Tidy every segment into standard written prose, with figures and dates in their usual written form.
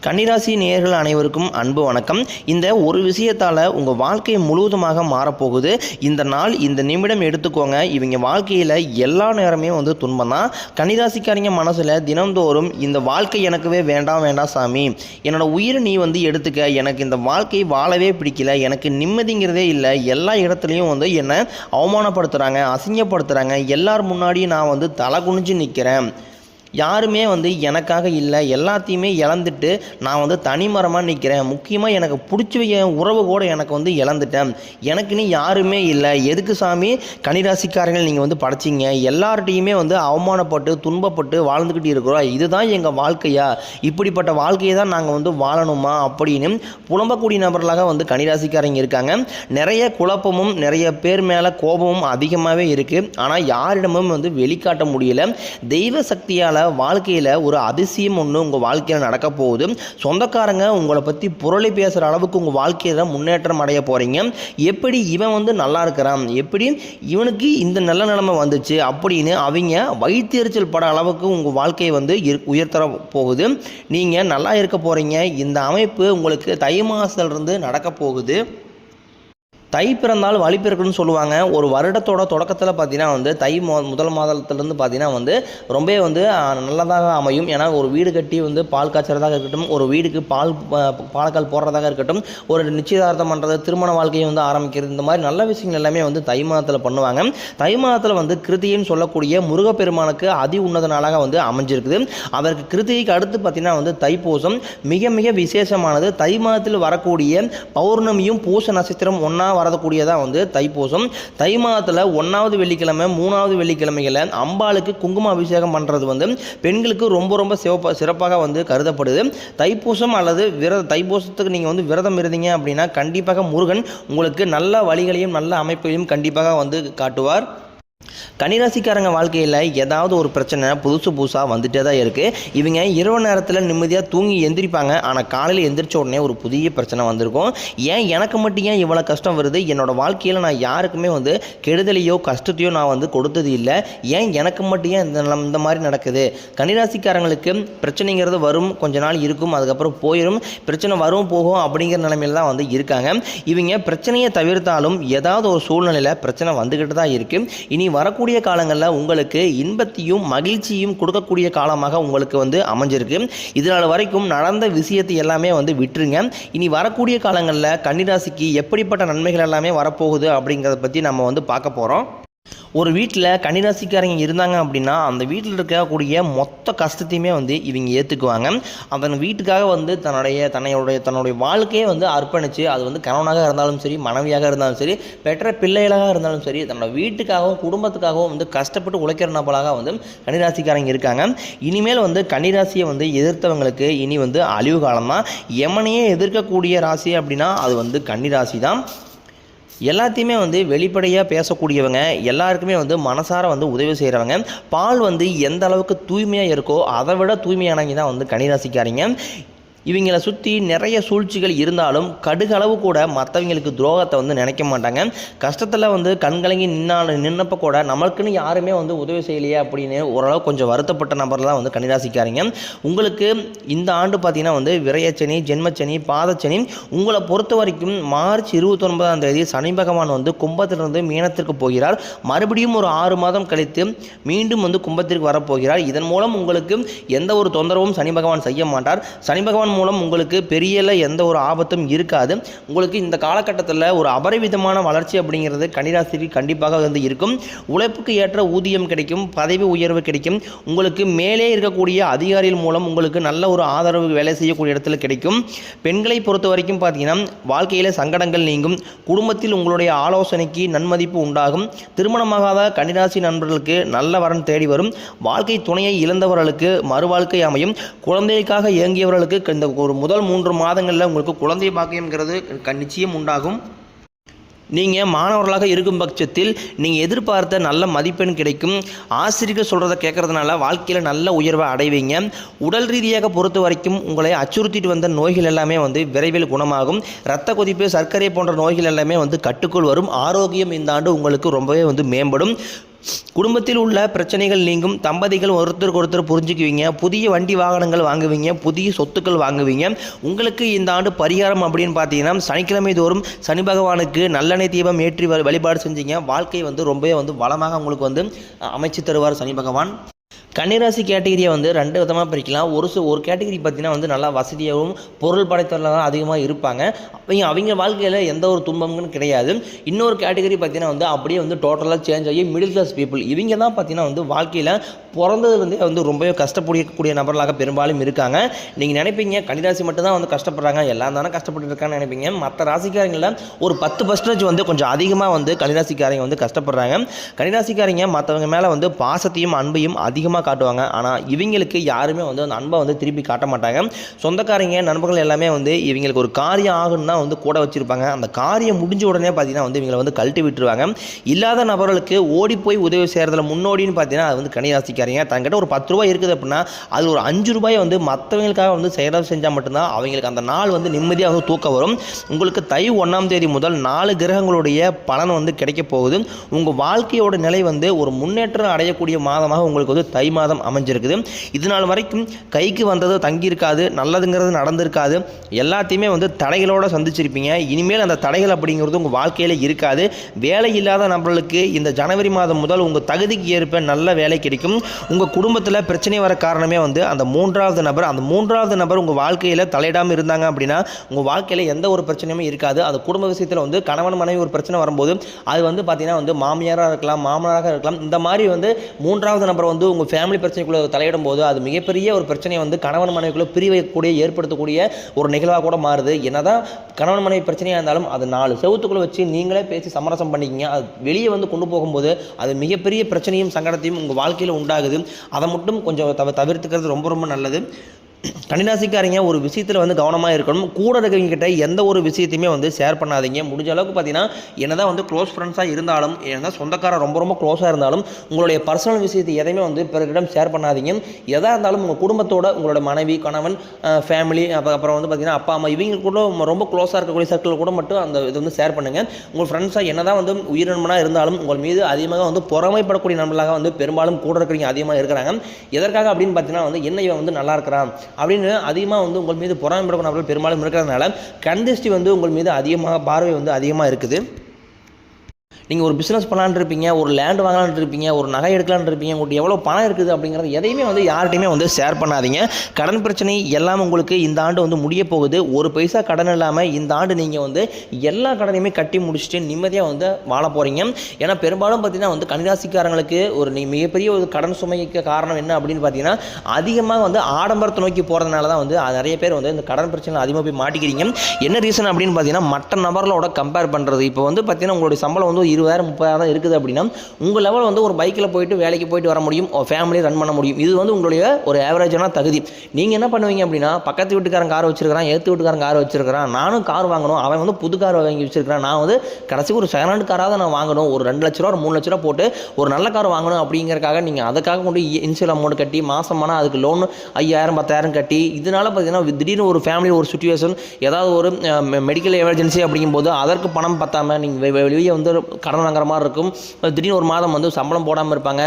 கன்னிராசி நேயர்கள் அனைவருக்கும் அன்பு வணக்கம். இந்த ஒரு விஷயத்தால் உங்கள் வாழ்க்கை முழுவதுமாக மாறப்போகுது. இந்த நாள் இந்த நிமிடம் எடுத்துக்கோங்க. இவங்க வாழ்க்கையில் எல்லா நேரமே துன்பம் தான். கன்னிராசிக்காரங்க மனசில் தினந்தோறும் இந்த வாழ்க்கை எனக்குவே வேண்டாம் வேண்டாம் சாமி, என்னோட உயிரை நீ எடுத்துக்க, எனக்கு இந்த வாழ்க்கை வாழவே பிடிக்கல, எனக்கு நிம்மதிங்கிறதே இல்லை, எல்லா இடத்துலையும் என்னை அவமானப்படுத்துகிறாங்க, அசிங்கப்படுத்துகிறாங்க, எல்லார் முன்னாடியும் நான் தலை குனிஞ்சு நிற்கிறேன், யாருமே எனக்காக இல்லை, எல்லாத்தையுமே இழந்துட்டு நான் தனிமரமாக நிற்கிறேன், முக்கியமாக எனக்கு பிடிச்ச என் உறவு கூட எனக்கு இழந்துட்டேன், எனக்குன்னு யாருமே இல்லை, எதுக்கு சாமி கன்னிராசிக்காரர்கள் நீங்கள் படைச்சிங்க, எல்லார்ட்டையுமே அவமானப்பட்டு துன்பப்பட்டு வாழ்ந்துக்கிட்டு இருக்கிறோம், இதுதான் எங்கள் வாழ்க்கையா, இப்படிப்பட்ட வாழ்க்கையை தான் நாங்கள் வாழணுமா அப்படின்னு புலம்பக்கூடிய நபர்களாக கன்னிராசிக்காரங்க இருக்காங்க. நிறைய குழப்பமும் நிறைய பேர் மேலே கோபமும் அதிகமாகவே இருக்குது. ஆனால் யாரிடமும் வெளிக்காட்ட முடியல. தெய்வ சக்தியால் வாழ்க்கையில் ஒரு அதிசயம் ஒன்று உங்கள் வாழ்க்கையில் நடக்க போகுது. சொந்தக்காரங்க உங்களை பற்றி புரளி பேசுகிற அளவுக்கு உங்கள் வாழ்க்கையில் முன்னேற்றம் அடைய போகிறீங்க. எப்படி இவன் நல்லா இருக்கிறான், எப்படி இவனுக்கு இந்த நல்ல நிலைமை வந்துச்சு அப்படின்னு அவங்க வயிற்றெரிச்சல் பட அளவுக்கு உங்கள் வாழ்க்கையை உயர்த்தர போகுது. நீங்கள் நல்லா இருக்க போகிறீங்க. இந்த அமைப்பு உங்களுக்கு தை மாதத்துலேருந்து நடக்க போகுது. தை பிறந்தால் வழி பிறக்குன்னு சொல்லுவாங்க. ஒரு வருடத்தோட தொடக்கத்தில் பார்த்தீங்கன்னா தை முதல் மாதத்துலேருந்து பார்த்தீங்கன்னா ரொம்பவே நல்லதாக அமையும். ஏன்னா ஒரு வீடு கட்டி பால் காய்ச்சறதாக இருக்கட்டும், ஒரு வீடுக்கு பாலக்கால் போடுறதாக இருக்கட்டும், ஒரு நிச்சயதார்த்தம் பண்ணுறது, திருமண வாழ்க்கையை ஆரம்பிக்கிறது, இந்த மாதிரி நல்ல விஷயங்கள் எல்லாமே தை மாதத்தில் பண்ணுவாங்க. தை மாதத்தில் கிருத்திகைன்னு சொல்லக்கூடிய முருகப்பெருமானுக்கு அதி உன்னத நாளாக அமைஞ்சிருக்குது. அதற்கு கிருத்திகைக்கு அடுத்து பார்த்தீங்கன்னா தைப்பூசம் மிக மிக விசேஷமானது. தை மாதத்தில் வரக்கூடிய பௌர்ணமியும் பூச நட்சத்திரம் ஒன்றா வரக்கூடியதாக தைப்பூசம். தை மாதத்தில் 1வது வெள்ளிக்கிழமை 3வது வெள்ளிக்கிழமைகளை அம்பாளுக்கு குங்கும அபிஷேகம் பண்ணுறது பெண்களுக்கு ரொம்ப ரொம்ப சிறப்பாக கருதப்படுது. தைப்பூசம் அல்லது தைப்பூசத்துக்கு நீங்கள் விரதம் இருந்தீங்க அப்படின்னா கண்டிப்பாக முருகன் உங்களுக்கு நல்ல வழிகளையும் நல்ல அமைப்பையும் கண்டிப்பாக காட்டுவார். கன்னிராசிக்காரங்க வாழ்க்கையில் ஏதாவது ஒரு பிரச்சனை புதுசாக வந்துட்டே தான் இருக்குது. இவங்க இரவு நேரத்தில் நிம்மதியாக தூங்கி எந்திரிப்பாங்க. ஆனால் காலையில் எந்திரிச்ச உடனே ஒரு புதிய பிரச்சனை வந்திருக்கும். ஏன் எனக்கு மட்டும் ஏன் இவ்வளோ கஷ்டம் வருது, என்னோடய வாழ்க்கையில் நான் யாருக்குமே கெடுதலையோ கஷ்டத்தையோ நான் கொடுத்தது இல்லை, ஏன் எனக்கு மட்டும் ஏன் இந்த மாதிரி நடக்குது. கன்னிராசிக்காரங்களுக்கு பிரச்சனைங்கிறது வரும், கொஞ்ச நாள் இருக்கும், அதுக்கப்புறம் போயிடும். பிரச்சனை வரும் போகும் அப்படிங்கிற நிலைமையில் தான் இருக்காங்க. இவங்க பிரச்சனையை தவிர்த்தாலும் ஏதாவது ஒரு சூழ்நிலையில் பிரச்சனை வந்துக்கிட்டு தான் இருக்குது. இனி வரக்கூடிய காலங்களில் உங்களுக்கு இன்பத்தையும் மகிழ்ச்சியும் கொடுக்கக்கூடிய காலமாக உங்களுக்கு அமைஞ்சிருக்கு. இதனால் வரைக்கும் நடந்த விஷயத்தை எல்லாமே விட்டுருங்க. இனி வரக்கூடிய காலங்களில் கன்னிராசிக்கு எப்படிப்பட்ட நன்மைகள் எல்லாமே வரப்போகுது அப்படிங்கிறத பற்றி நம்ம பார்க்க போகிறோம். ஒரு வீட்டில் கன்னிராசிக்காரங்க இருந்தாங்க அப்படின்னா அந்த வீட்டில் இருக்கக்கூடிய மொத்த கஷ்டத்தையுமே இவங்க ஏற்றுக்குவாங்க. அதன் வீட்டுக்காக தன்னுடைய வாழ்க்கையை அர்ப்பணித்து அது கணவனாக இருந்தாலும் சரி, மனைவியாக இருந்தாலும் சரி, பெற்ற பிள்ளைகளாக இருந்தாலும் சரி, தன்னோட வீட்டுக்காகவும் குடும்பத்துக்காகவும் கஷ்டப்பட்டு உழைக்கிற நபலாக கன்னிராசிக்காரங்க இருக்காங்க. இனிமேல் கன்னிராசியை எதிர்த்தவங்களுக்கு இனி அழிவு காலம் தான். யமனையே எதிர்க்கக்கூடிய ராசி அப்படின்னா அது கன்னிராசி தான். எல்லாத்தையுமே வெளிப்படையாக பேசக்கூடியவங்க, எல்லாருக்குமே மனசார உதவி செய்கிறவங்க. பால் எந்த அளவுக்கு தூய்மையாக இருக்கோ அதை விட தூய்மையானவங்க தான் கன்னிராசிக்காரங்க. இவங்களை சுற்றி நிறைய சூழ்ச்சிகள் இருந்தாலும் கடுகளவு கூட மற்றவங்களுக்கு துரோகத்தை நினைக்க மாட்டாங்க. கஷ்டத்தில் கண்கலங்கி நின்னப்போ கூட நம்மளுக்குன்னு யாருமே உதவி செய்யலையே அப்படின்னு ஓரளவு கொஞ்சம் வருத்தப்பட்ட நபர் தான் கன்னிராசிக்காரங்க. உங்களுக்கு இந்த ஆண்டு பார்த்தீங்கன்னா விரயச்சனி, ஜென்மச்சனி, பாதச்சனி. உங்களை பொறுத்த வரைக்கும் மார்ச் 29ஆம் தேதி சனி பகவான் கும்பத்திலிருந்து மீனத்திற்கு போகிறார். மறுபடியும் ஒரு 6 மாதம் கழித்து மீண்டும் கும்பத்திற்கு வரப்போகிறார். இதன் மூலம் உங்களுக்கு எந்த ஒரு தொந்தரவும் சனி பகவான் செய்ய மாட்டார். சனி பகவான் மூலம் உங்களுக்கு பெரிய எந்த ஒரு ஆபத்தும் இருக்காது. உங்களுக்கு இந்த காலகட்டத்தில் ஒரு அபரிவிதமான வளர்ச்சி அப்படிங்கிறது கன்னிராசிக்கு கண்டிப்பாக இருக்கும். உழைப்புக்கு ஏற்ற ஊதியம் கிடைக்கும், பதவி உயர்வு கிடைக்கும். உங்களுக்கு மேலே இருக்கக்கூடிய அதிகாரிகள் மூலம் உங்களுக்கு நல்ல ஒரு ஆதரவு வேலை செய்யக்கூடிய இடத்துல கிடைக்கும். பெண்களை பொறுத்த வரைக்கும் பார்த்தீங்கன்னா வாழ்க்கையில் சங்கடங்கள் நீங்கும். குடும்பத்தில் உங்களுடைய ஆலோசனைக்கு நன்மதிப்பு உண்டாகும். திருமணமாகாத கன்னிராசி நண்பர்களுக்கு நல்ல வரன் தேடி வரும். வாழ்க்கை துணையை இழந்தவர்களுக்கு மறுவாழ்க்கை அமையும். குழந்தைக்காக இயங்கியவர்களுக்கு இந்த ஒரு முதல் 3 மாதங்களில் உங்களுக்கு குழந்தை பாக்கியம்ங்கிறது நிச்சயம் உண்டாகும். நீங்கள் மாணவர்களாக இருக்கும் பட்சத்தில் நீங்கள் எதிர்பார்த்த நல்ல மதிப்பெண் கிடைக்கும். ஆசிரியர்கள் சொல்கிறத கேட்குறதுனால வாழ்க்கையில் நல்ல உயர்வை அடைவீங்க. உடல் ரீதியாக பொறுத்த வரைக்கும் உங்களை அச்சுறுத்திட்டு வந்த நோய்கள் எல்லாமே விரைவில் குணமாகும். இரத்த கொதிப்பு, சர்க்கரை போன்ற நோய்கள் எல்லாமே கட்டுக்குள் வரும். ஆரோக்கியம் இந்த ஆண்டு உங்களுக்கு ரொம்பவே மேம்படும். குடும்பத்தில் உள்ள பிரச்சனைகள் நீங்கும், தம்பதிகள் ஒருத்தருக்கு ஒருத்தர் புரிஞ்சுக்குவீங்க, புதிய வண்டி வாகனங்கள் வாங்குவீங்க, புதிய சொத்துக்கள் வாங்குவீங்க. உங்களுக்கு இந்த ஆண்டு பரிகாரம் அப்படின்னு பார்த்தீங்கன்னா, சனிக்கிழமை தோறும் சனி பகவானுக்கு நல்லெண்ணெய் தீபம் ஏற்றி வழிபாடு செஞ்சீங்க, வாழ்க்கை வந்து ரொம்பவே வந்து வளமாக உங்களுக்கு வந்து அமைச்சு தருவார் சனி பகவான். கன்னிராசி கேட்டகிரியை வந்து 2 விதமாக பிரிக்கலாம். ஒரு கேட்டகிரி பார்த்தீங்கன்னா வந்து நல்லா வசதியாகவும் பொருள் படைத்தவர்களாக அதிகமாக இருப்பாங்க. அவங்க வாழ்க்கையில் எந்த ஒரு துன்பமும் கிடையாது. இன்னொரு கேட்டகிரி பார்த்தீங்கன்னா வந்து அப்படியே வந்து டோட்டலாக சேஞ்ச் ஆகி மிடில் கிளாஸ் பீப்புள். இவங்க தான் பார்த்தீங்கன்னா வந்து வாழ்க்கையில் பிறந்ததுலேருந்தே வந்து ரொம்பவே கஷ்டப்படக்கூடிய நபர்களாக பெரும்பாலும் இருக்காங்க. நீங்கள் நினைப்பீங்க கன்னிராசி மட்டும்தான் வந்து கஷ்டப்படுறாங்க, எல்லாம் தானே கஷ்டப்பட்டு இருக்கான்னு நினைப்பீங்க. மற்ற ராசிக்காரங்களில் ஒரு 10% வந்து கொஞ்சம் அதிகமாக வந்து கன்னிராசிக்காரங்க வந்து கஷ்டப்படுறாங்க. கன்னிராசிக்காரங்க மற்றவங்க மேலே வந்து பாசத்தையும் அன்பையும் அதிகமாக காட்டுவாங்க. ஆனால் இவங்களுக்கு யாருமே வந்து அந்த அன்பை வந்து திருப்பி காட்ட மாட்டாங்க. சொந்தக்காரங்க நண்பர்கள் எல்லாமே வந்து இவங்களுக்கு ஒரு காரியம் ஆகுன்னு தான் வந்து கூட வச்சுருப்பாங்க. அந்த காரியம் முடிஞ்ச உடனே பார்த்தீங்கன்னா வந்து இவங்களை வந்து கழட்டி விட்டுருவாங்க. இல்லாத நபர்களுக்கு ஓடி போய் உதவி செய்கிறதுல முன்னோடின்னு பார்த்தீங்கன்னா அது வந்து கன்னிராசிக்காரங்க. தங்கிட்ட ஒரு 10 ரூபாய் இருக்குது அப்படின்னா அது ஒரு 5 ரூபாய் வந்து மற்றவங்களுக்காக வந்து செயலாக செஞ்சால் மட்டும்தான் அவங்களுக்கு அந்த நாள் வந்து நிம்மதியாக வந்து தூக்கம் வரும். உங்களுக்கு தை 1ஆம் தேதி முதல் 4 கிரகங்களுடைய பலன் வந்து கிடைக்க போகுது. உங்கள் வாழ்க்கையோட நிலை வந்து ஒரு முன்னேற்றம் அடையக்கூடிய மாதமாக உங்களுக்கு வந்து தை மாதம் அமைஞ்சிருக்குது. இது நாள் வரைக்கும் கைக்கு வந்தது தங்கியிருக்காது, நல்லதுங்கிறது நடந்திருக்காது, எல்லாத்தையுமே வந்து தடைகளோடு சந்திச்சிருப்பீங்க. இனிமேல் அந்த தடைகள் அப்படிங்கிறது உங்கள் வாழ்க்கையில் இருக்காது. வேலை இல்லாத நபர்களுக்கு இந்த ஜனவரி மாதம் முதல் உங்கள் தகுதிக்கு ஏற்ப நல்ல வேலை கிடைக்கும். உங்கள் குடும்பத்தில் பிரச்சனை வர காரணமே வந்து அந்த 3வது நபர் உங்கள் வாழ்க்கையில் தலையிடாமல் இருந்தாங்க அப்படின்னா உங்கள் வாழ்க்கையில் எந்த ஒரு பிரச்சனையுமே இருக்காது. அது குடும்ப விஷயத்தில் வந்து கணவன் மனைவி ஒரு பிரச்சனை வரும்போது அது வந்து பார்த்தீங்கன்னா வந்து மாமியாராக இருக்கலாம், மாமனாராக இருக்கலாம், இந்த மாதிரி வந்து 3வது நபர் வந்து உங்கள் ஃபேமிலி பிரச்சனைக்குள்ளே தலையிடும் போது அது மிகப்பெரிய ஒரு பிரச்சனையை வந்து கணவன் மனைவிக்குள்ளே பிரிவைக்கூடிய ஏற்படுத்தக்கூடிய ஒரு நிகழ்வாக கூட மாறுது. என்னதான் கணவன் மனைவி பிரச்சனையாக இருந்தாலும் அது 4 செவத்துக்குள்ளே வச்சு நீங்களே பேசி சமரசம் பண்ணிக்கிங்க. அது வெளியே வந்து கொண்டு போகும்போது அது மிகப்பெரிய பிரச்சனையும் சங்கடத்தையும் உங்கள் வாழ்க்கையில் உண்டாகுது. அதை மட்டும் கொஞ்சம் தவிர்த்துக்கிறது ரொம்ப ரொம்ப நல்லது. கன்னிராசிக்காரங்க ஒரு விஷயத்தில் வந்து கவனமாக இருக்கணும். கூட இருக்கிறவங்க கிட்ட எந்த ஒரு விஷயத்தையுமே வந்து ஷேர் பண்ணாதீங்க. முடிஞ்ச அளவுக்கு பார்த்தீங்கன்னா என்னதான் வந்து க்ளோஸ் ஃப்ரெண்ட்ஸாக இருந்தாலும், என்ன சொந்தக்காரர் ரொம்ப ரொம்ப க்ளோஸாக இருந்தாலும் உங்களுடைய பர்சனல் விஷயத்தை எதையுமே வந்து பிறரிடம் ஷேர் பண்ணாதீங்க. எதாக இருந்தாலும் உங்கள் குடும்பத்தோட உங்களோட மனைவி, கணவன், ஃபேமிலி, அப்புறம் வந்து பார்த்தீங்கன்னா அப்பா அம்மா இவங்க கூட ரொம்ப க்ளோஸாக இருக்கக்கூடிய சர்க்கிள் கூட மட்டும் அந்த இது வந்து ஷேர் பண்ணுங்கள். உங்கள் ஃப்ரெண்ட்ஸாக என்னதான் வந்து உயிரினமனாக இருந்தாலும் உங்கள் மீது அதிகமாக வந்து பொறாமைப்படக்கூடிய நண்பர்களாக வந்து பெரும்பாலும் கூட இருக்கிறவங்க அதிகமாக இருக்கிறாங்க. எதற்காக அப்படின்னு பார்த்தீங்கன்னா வந்து என்ன இவன் வந்து நல்லா இருக்கிறான் அப்படின்னு அதிகமாக வந்து உங்கள் மீது பொறாமைப்படக்கூடிய நபர்கள் பெரும்பாலும் இருக்கிறதுனால கண் திருஷ்டி வந்து உங்கள் மீது அதிகமாக பார்வை வந்து அதிகமாக இருக்குது. நீங்கள் ஒரு பிஸ்னஸ் பண்ணலான்னு இருப்பீங்க, ஒரு லேண்ட் வாங்கலான்னு இருப்பீங்க, ஒரு நகை எடுக்கலான்னு இருப்பீங்க, உங்களுக்கு எவ்வளோ பணம் இருக்குது அப்படிங்கிறது எதையுமே வந்து யார்கிட்டையுமே வந்து ஷேர் பண்ணாதீங்க. கடன் பிரச்சனை எல்லாம் உங்களுக்கு இந்த ஆண்டு வந்து முடிய போகுது. ஒரு பைசா கடன் இல்லாமல் இந்த ஆண்டு நீங்கள் வந்து எல்லா கடனையுமே கட்டி முடிச்சுட்டு நிம்மதியாக வந்து வாழ போகிறீங்க. ஏன்னா பெரும்பாலும் பார்த்தீங்கன்னா வந்து கன்னிராசிக்காரங்களுக்கு ஒரு மிகப்பெரிய ஒரு கடன் சுமைக்கு காரணம் என்ன அப்படின்னு பார்த்தீங்கன்னா அதிகமாக வந்து ஆடம்பரத்தை நோக்கி போகிறதுனால தான் வந்து நிறைய பேர் வந்து இந்த கடன் பிரச்சனை அதிகமாக போய் மாட்டிக்கிறீங்க. என்ன ரீசன் அப்படின்னு பார்த்தீங்கன்னா மற்ற நபர்களோட கம்பேர் பண்ணுறது. இப்போ வந்து பார்த்தீங்கன்னா உங்களுடைய சம்பளம் வந்து 20,000-30,000 தான் இருக்குது அப்படின்னா உங்கள் லெவல் வந்து ஒரு பைக்கில் போயிட்டு வேலைக்கு போயிட்டு வர முடியும், ஃபேமிலி ரன் பண்ண முடியும். இது வந்து உங்களுடைய ஒரு ஆவரேஜான தகுதி. நீங்கள் என்ன பண்ணுவீங்க அப்படின்னா பக்கத்து வீட்டுக்காரன் கார் வச்சிருக்கிறான், ஏற்று வீட்டுக்காரன் கார் வச்சிருக்கிறான், நானும் கார் வாங்கணும், அவன் வந்து புது கார் வாங்கி வச்சிருக்கிறான், நான் வந்து கடைசிக்கு ஒரு செகண்ட் ஹேண்ட் காராக நான் வாங்கணும், ஒரு 2 லட்ச ரூபா ஒரு 3 லட்ச ரூபா போட்டு ஒரு நல்ல கார் வாங்கணும் அப்படிங்கிறக்காக நீங்கள் அதுக்காக கொண்டு இன்சூரன்ஸ் அமௌண்ட் கட்டி மாதமான அதுக்கு லோன் 5,000-10,000 கட்டி இதனால் பார்த்தீங்கன்னா திடீர்னு ஒரு ஃபேமிலி ஒரு சுச்சுவேஷன் ஏதாவது ஒரு மெடிக்கல் எமர்ஜென்சி அப்படிங்கும்போது அதற்கு பணம் பத்தாமல் நீங்கள் வெளியே வந்து கடன் வாங்குற மாதிரி இருக்கும். திடீர்னு ஒரு மாதம் வந்து சம்பளம் போடாமல் இருப்பாங்க,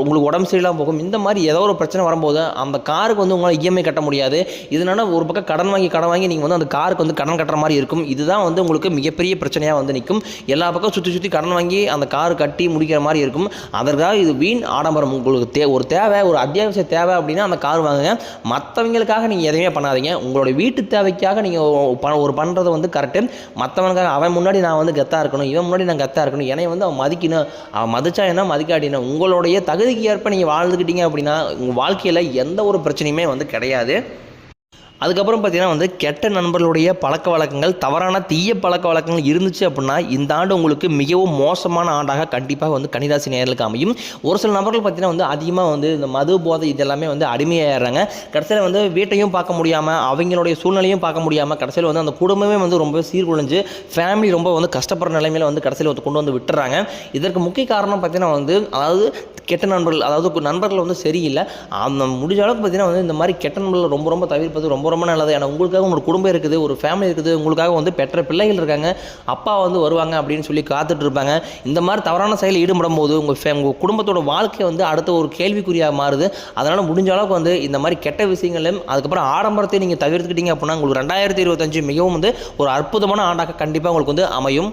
உங்களுக்கு உடம்பு சரியில்லாமல் போகும். இந்த மாதிரி ஏதோ ஒரு பிரச்சனை வரும்போது அந்த காருக்கு வந்து உங்களால் இஎம்ஐ கட்ட முடியாது. இதனால ஒரு பக்கம் கடன் வாங்கி நீங்கள் வந்து அந்த காருக்கு வந்து கடன் கட்டுற மாதிரி இருக்கும். இதுதான் வந்து உங்களுக்கு மிகப்பெரிய பிரச்சனையாக வந்து நிற்கும். எல்லா பக்கம் சுற்றி கடன் வாங்கி அந்த கார் கட்டி முடிக்கிற மாதிரி இருக்கும். அதற்காக இது வீண் ஆடம்பரம். உங்களுக்கு ஒரு தேவை, ஒரு அத்தியாவசிய தேவை அப்படின்னா அந்த கார் வாங்குங்க. மற்றவங்களுக்காக நீங்கள் எதுவுமே பண்ணாதீங்க. உங்களோட வீட்டு தேவைக்காக நீங்கள் ஒரு பண்ணுறது வந்து கரெக்டு. மற்றவனுக்காக அவன் முன்னாடி நான் வந்து கெத்தாக இருக்கணும், இவன் முன்னாடி நான் கெத்தாக இருக்கணும், என்னை வந்து அவன் மதிக்கணும், அவன் மதிச்சா என்ன மதிக்காட்டினா உங்களுடைய தகுதிக்கு ஏற்ப நீங்கள் வாழ்ந்துக்கிட்டீங்க அப்படின்னா உங்கள் வாழ்க்கையில் எந்த ஒரு பிரச்சனையுமே வந்து கிடையாது. அதுக்கப்புறம் பார்த்தீங்கன்னா வந்து கெட்ட நண்பர்களுடைய பழக்க வழக்கங்கள், தவறான தீய பழக்க வழக்கங்கள் இருந்துச்சு அப்படின்னா இந்த ஆண்டு உங்களுக்கு மிகவும் மோசமான ஆண்டாக கண்டிப்பாக வந்து கன்னிராசி நேயர்களுக்கு அமையும். ஒரு சில நபர்கள் பார்த்தீங்கன்னா வந்து அதிகமாக வந்து இந்த மது போதை இதெல்லாமே வந்து அடிமையாகிறாங்க. கடைசியில் வந்து வீட்டையும் பார்க்க முடியாமல் அவங்களுடைய சூழ்நிலையும் பார்க்க முடியாமல் கடைசியில் வந்து அந்த குடும்பமே வந்து ரொம்ப சீர்குலைஞ்சு ஃபேமிலி ரொம்ப வந்து கஷ்டப்படுற நிலைமையில் வந்து கடைசியில் வந்து கொண்டு வந்து விட்டுறாங்க. இதற்கு முக்கிய காரணம் பார்த்தீங்கன்னா வந்து அதாவது கெட்ட நண்பர்கள், அதாவது நண்பர்கள் வந்து சரியில்லை. அந்த முடிஞ்ச அளவுக்கு பார்த்தீங்கன்னா வந்து இந்த மாதிரி கெட்ட நண்பர்கள் ரொம்ப ரொம்ப தவிர்ப்பது ரொம்ப ரொம்ப நல்லது. ஏன்னா உங்களுக்காக உங்களோட குடும்பம் இருக்குது, ஒரு ஃபேமிலி இருக்குது, உங்களுக்காக வந்து பெற்ற பிள்ளைகள் இருக்காங்க, அப்பா வந்து வருவாங்க அப்படின்னு சொல்லி காத்துட்டு இருப்பாங்க. இந்த மாதிரி தவறான செயலில் ஈடுபடும் போது உங்கள் குடும்பத்தோட வாழ்க்கை வந்து அடுத்த ஒரு கேள்விக்குறியாக மாறுது. அதனால் முடிஞ்ச அளவுக்கு வந்து இந்த மாதிரி கெட்ட விஷயங்களையும் அதுக்கப்புறம் ஆடம்பரத்தை நீங்கள் தவிர்த்துக்கிட்டீங்க அப்படின்னா உங்களுக்கு 2025 மிகவும் வந்து ஒரு அற்புதமான ஆண்டாக கண்டிப்பாக உங்களுக்கு வந்து அமையும்.